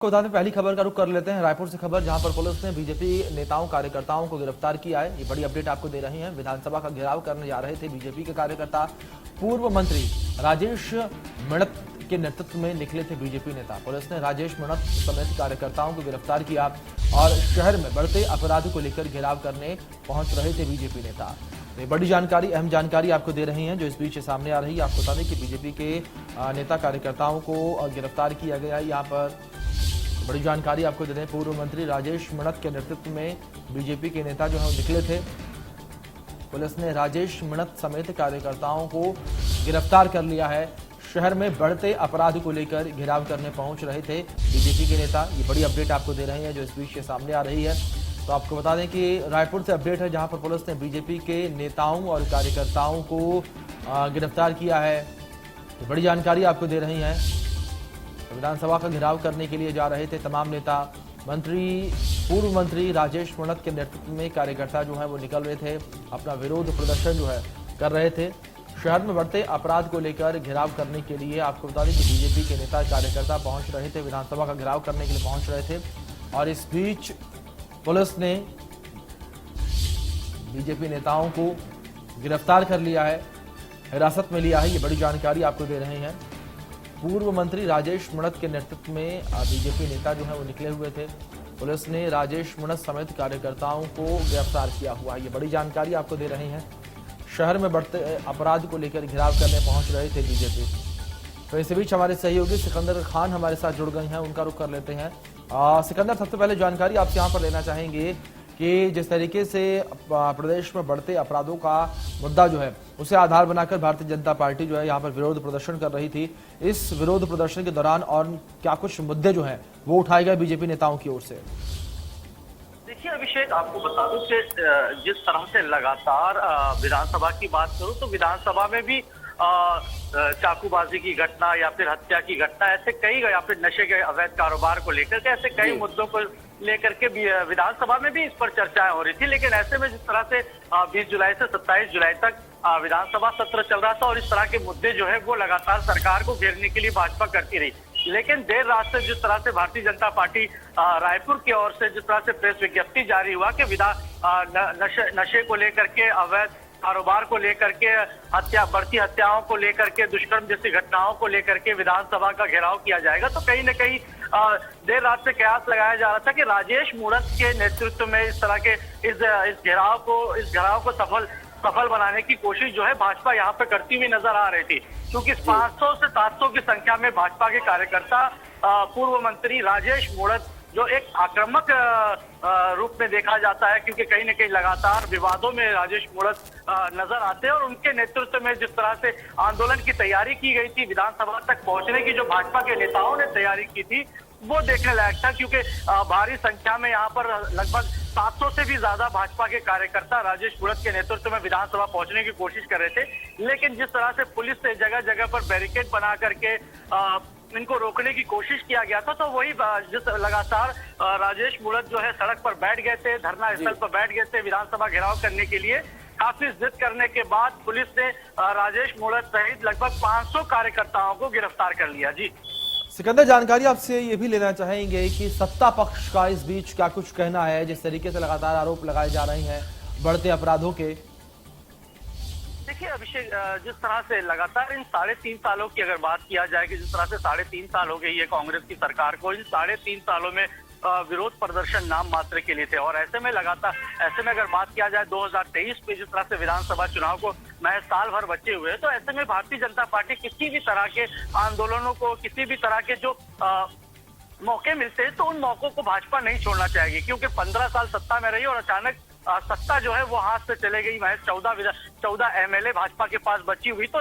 को बता दें, पहली खबर का रुख कर लेते हैं रायपुर से खबर, जहां पर पुलिस ने बीजेपी नेताओं कार्यकर्ताओं को गिरफ्तार किया है। ये बड़ी अपडेट आपको दे रहे हैं। विधानसभा का घेराव करने जा रहे थे बीजेपी के कार्यकर्ता। पूर्व मंत्री राजेश मणत के नेतृत्व में निकले थे बीजेपी नेता। पुलिस ने राजेश मणत समेत कार्यकर्ताओं को गिरफ्तार किया और शहर में बढ़ते अपराध को लेकर घेराव करने पहुंच रहे थे बीजेपी नेता। ये बड़ी जानकारी, अहम जानकारी आपको दे रही हैं जो इस बीच सामने आ रही है। आपको बता दें कि बीजेपी के नेता कार्यकर्ताओं को गिरफ्तार किया गया है। यहाँ पर बड़ी जानकारी आपको दे दें, पूर्व मंत्री राजेश मणत के नेतृत्व में बीजेपी के नेता जो है निकले थे। पुलिस ने राजेश मणत समेत कार्यकर्ताओं को गिरफ्तार कर लिया है। शहर में बढ़ते अपराध को लेकर घेराव करने पहुंच रहे थे बीजेपी के नेता। ये बड़ी अपडेट आपको दे रहे हैं जो इस बीच सामने आ रही है। तो आपको बता दें कि रायपुर से अपडेट है, जहां पर पुलिस ने बीजेपी के नेताओं और कार्यकर्ताओं को गिरफ्तार किया है। ये बड़ी जानकारी आपको दे रही है। विधानसभा का घेराव करने के लिए जा रहे थे तमाम नेता। पूर्व मंत्री राजेश मणत के नेतृत्व में कार्यकर्ता जो है वो निकल रहे थे, अपना विरोध प्रदर्शन जो है कर रहे थे। शहर में बढ़ते अपराध को लेकर घेराव करने के लिए आपको बता दें कि बीजेपी के नेता कार्यकर्ता पहुंच रहे थे, विधानसभा का घेराव करने के लिए पहुंच रहे थे। और इस बीच पुलिस ने बीजेपी नेताओं को गिरफ्तार कर लिया है, हिरासत में लिया है। ये बड़ी जानकारी आपको दे रहे हैं। पूर्व मंत्री राजेश मणत के नेतृत्व में बीजेपी नेता जो है वो निकले हुए थे। पुलिस ने राजेश मणत समेत कार्यकर्ताओं को गिरफ्तार किया हुआ है। ये बड़ी जानकारी आपको दे रहे हैं। शहर में बढ़ते अपराध को लेकर घेराव करने पहुंच रहे थे बीजेपी। तो इसी बीच हमारे सहयोगी सिकंदर खान हमारे साथ जुड़ गए हैं, उनका रुख कर लेते हैं। सिकंदर, सबसे पहले जानकारी आपसे यहाँ पर लेना चाहेंगे कि जिस तरीके से प्रदेश में बढ़ते अपराधों का मुद्दा जो है उसे आधार बनाकर भारतीय जनता पार्टी जो है यहाँ पर विरोध प्रदर्शन कर रही थी। इस विरोध प्रदर्शन के दौरान और क्या कुछ मुद्दे जो हैं वो उठाए गए बीजेपी नेताओं की ओर से? देखिए अभिषेक, आपको बता दूं कि जिस तरह से लगातार विधानसभा की बात करूं तो विधानसभा में भी चाकूबाजी की घटना या फिर हत्या की घटना, ऐसे कई, या फिर नशे के अवैध कारोबार को लेकर के ऐसे कई मुद्दों को लेकर के विधानसभा में भी इस पर चर्चाएं हो रही थी। लेकिन ऐसे में जिस तरह से 20 जुलाई से 27 जुलाई तक विधानसभा सत्र चल रहा था और इस तरह के मुद्दे जो है वो लगातार सरकार को घेरने के लिए भाजपा करती रही। लेकिन देर रात से जिस तरह से भारतीय जनता पार्टी रायपुर की ओर से जिस तरह से प्रेस विज्ञप्ति जारी हुआ कि नशे को लेकर के, अवैध कारोबार को लेकर के, बढ़ती हत्याओं को लेकर के, दुष्कर्म जैसी घटनाओं को लेकर के विधानसभा का घेराव किया जाएगा, तो कहीं न कहीं देर रात से कयास लगाया जा रहा था कि राजेश मणत के नेतृत्व में इस तरह के इस घेराव को सफल बनाने की कोशिश जो है भाजपा यहाँ पे करती हुई नजर आ रही थी। क्योंकि 500 से 700 की संख्या में भाजपा के कार्यकर्ता पूर्व मंत्री राजेश मणत जो एक आक्रामक रूप में देखा जाता है, क्योंकि कहीं न कहीं लगातार विवादों में राजेश मणत नजर आते हैं और उनके नेतृत्व में जिस तरह से आंदोलन की तैयारी की गई थी, विधानसभा तक पहुंचने की जो भाजपा के नेताओं ने तैयारी की थी, वो देखने लायक था। क्योंकि भारी संख्या में यहाँ पर लगभग 700 से भी ज्यादा भाजपा के कार्यकर्ता राजेश मणत के नेतृत्व में विधानसभा पहुंचने की कोशिश कर रहे थे। लेकिन जिस तरह से पुलिस से जगह जगह पर बैरिकेड बना करके इनको रोकने की कोशिश किया गया था, तो वही जिस लगातार राजेश मणत जो है सड़क पर बैठ गए थे, धरना स्थल पर बैठ गए थे विधानसभा घेराव करने के लिए। काफी जिद करने के बाद पुलिस ने राजेश मणत सहित लगभग 500 कार्यकर्ताओं को गिरफ्तार कर लिया। जी सिकंदर, जानकारी आपसे ये भी लेना चाहेंगे कि सत्ता पक्ष का इस बीच क्या कुछ कहना है, जिस तरीके से लगातार आरोप लगाए जा रहे हैं बढ़ते अपराधों के? देखिए अभिषेक, जिस तरह से लगातार इन 3.5 सालों की अगर बात किया जाए कि जिस तरह से 3.5 साल हो गई है कांग्रेस की सरकार को, इन 3.5 सालों में विरोध प्रदर्शन नाम मात्र के लिए थे। और ऐसे में अगर बात किया जाए 2023 में जिस तरह से विधानसभा चुनाव को महज साल भर बचे हुए, तो ऐसे में भारतीय जनता पार्टी किसी भी तरह के आंदोलनों को, किसी भी तरह के जो मौके मिलते हैं तो उन मौकों को भाजपा नहीं छोड़ना चाहेगी। क्योंकि 15 साल सत्ता में रही और अचानक सत्ता जो है वो हाथ से चले गई, महज 14 एमएलए भाजपा के पास बची हुई। तो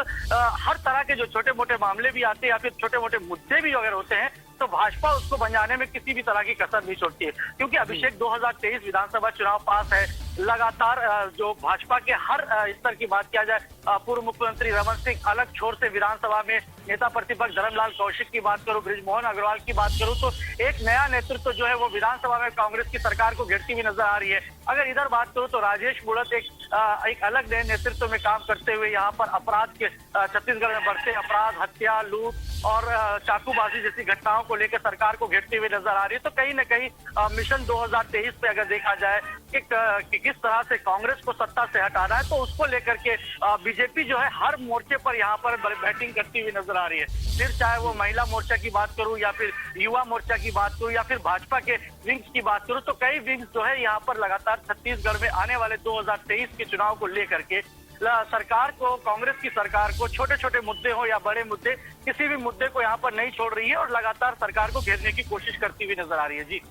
हर तरह के जो छोटे मोटे मामले भी आते हैं या फिर छोटे मोटे मुद्दे भी अगर होते हैं तो भाजपा उसको बंजाने में किसी भी तरह की कसर नहीं छोड़ती है। क्योंकि अभिषेक 2023 विधानसभा चुनाव पास है, लगातार जो भाजपा के हर स्तर की बात किया जाए, पूर्व मुख्यमंत्री रमन सिंह, अलग छोर से विधानसभा में नेता प्रतिपक्ष धर्मलाल कौशिक की बात करूं, बृजमोहन अग्रवाल की बात करूं, तो एक नया नेतृत्व जो है वो विधानसभा में कांग्रेस की सरकार को घेरती हुई नजर आ रही है। अगर इधर बात करूं तो राजेश मूणत एक अलग नए नेतृत्व में काम करते हुए यहाँ पर अपराध के छत्तीसगढ़ में बढ़ते अपराध, हत्या, लूट और चाकूबाजी जैसी घटनाओं को लेकर सरकार को घेरते हुए नजर आ रही है। तो कहीं न कहीं मिशन 2023 पे अगर देखा जाए कि किस तरह से कांग्रेस को सत्ता से हटाना है, तो उसको लेकर के बीजेपी जो है हर मोर्चे पर यहाँ पर बैटिंग करती हुई नजर आ रही है। फिर चाहे वो महिला मोर्चा की बात करूं या फिर युवा मोर्चा की बात करूं या फिर भाजपा के विंग्स की बात करूं, तो कई विंग्स जो है यहाँ पर लगातार छत्तीसगढ़ में आने वाले 2023 के चुनाव को लेकर के सरकार को, कांग्रेस की सरकार को, छोटे छोटे मुद्दे हो या बड़े मुद्दे, किसी भी मुद्दे को यहाँ पर नहीं छोड़ रही है और लगातार सरकार को घेरने की कोशिश करती हुई नजर आ रही है। जी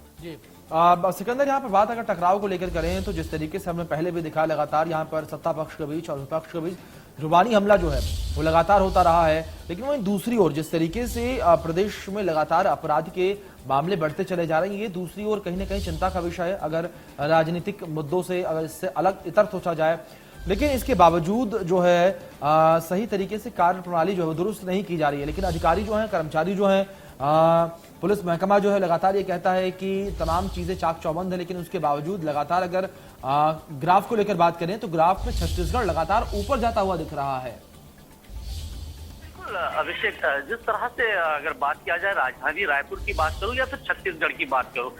सिकंदर, यहाँ पर बात अगर टकराव को लेकर करें तो जिस तरीके से हमने पहले भी दिखा, लगातार यहाँ पर सत्ता पक्ष के बीच और विपक्ष के बीच जुबानी हमला जो है वो लगातार होता रहा है। लेकिन वहीं दूसरी ओर जिस तरीके से प्रदेश में लगातार अपराध के मामले बढ़ते चले जा रहे हैं, ये दूसरी ओर कहीं ना कहीं चिंता का विषय है अगर राजनीतिक मुद्दों से अगर इससे अलग इतर सोचा जाए। लेकिन इसके बावजूद जो है सही तरीके से कार्य प्रणाली जो है दुरुस्त नहीं की जा रही है। लेकिन अधिकारी जो हैं, कर्मचारी जो हैं, पुलिस महकमा जो है लगातार ये कहता है कि तमाम चीजें चाक चौबंद है। लेकिन उसके बावजूद लगातार अगर ग्राफ को लेकर बात करें तो ग्राफ में छत्तीसगढ़ लगातार ऊपर जाता हुआ दिख रहा है। अभिषेक, जिस तरह से अगर बात किया जाए राजधानी रायपुर की बात करूं या फिर छत्तीसगढ़ की बात करूं,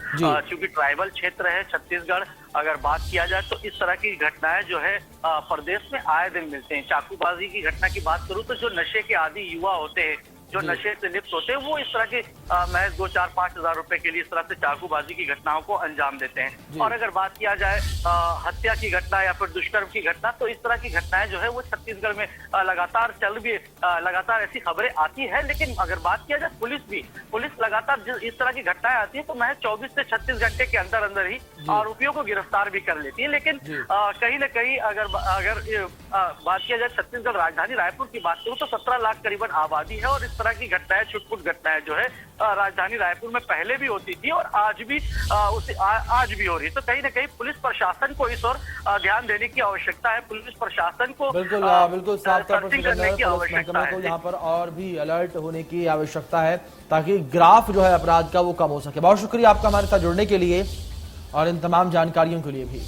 क्योंकि ट्राइबल क्षेत्र है छत्तीसगढ़, अगर बात किया जाए तो इस तरह की घटनाएं जो है प्रदेश में आए दिन मिलते हैं। चाकूबाजी की घटना की बात करूं तो जो नशे के आदी युवा होते हैं, जो नशे से लिप्त होते हैं, वो इस तरह के महज 2-4-5 हजार रुपए के लिए इस तरह से चाकूबाजी की घटनाओं को अंजाम देते हैं। और अगर बात किया जाए हत्या की घटना या फिर दुष्कर्म की घटना, तो इस तरह की घटनाएं जो है वो छत्तीसगढ़ में लगातार लगातार ऐसी खबरें आती है। लेकिन अगर बात किया जाए पुलिस लगातार इस तरह की घटनाएं आती है तो महज 24 से 36 घंटे के अंदर अंदर ही आरोपियों को गिरफ्तार भी कर लेती है। लेकिन कहीं न कहीं अगर बात किया जाए छत्तीसगढ़ राजधानी रायपुर की बात करूं तो 17 लाख करीबन आबादी है और इस तरह की घटनाएं, छुटपुट घटनाएं जो है राजधानी रायपुर में पहले भी होती थी और आज भी हो रही है। तो कहीं ना कहीं पुलिस प्रशासन को इस ओर ध्यान देने की आवश्यकता है। पुलिस प्रशासन को बिल्कुल साफ तौर पर करने की आवश्यकता है। यहाँ पर और भी अलर्ट होने की आवश्यकता है ताकि ग्राफ जो है अपराध का वो कम हो सके। बहुत शुक्रिया आपका हमारे साथ जुड़ने के लिए और इन तमाम जानकारियों के लिए भी।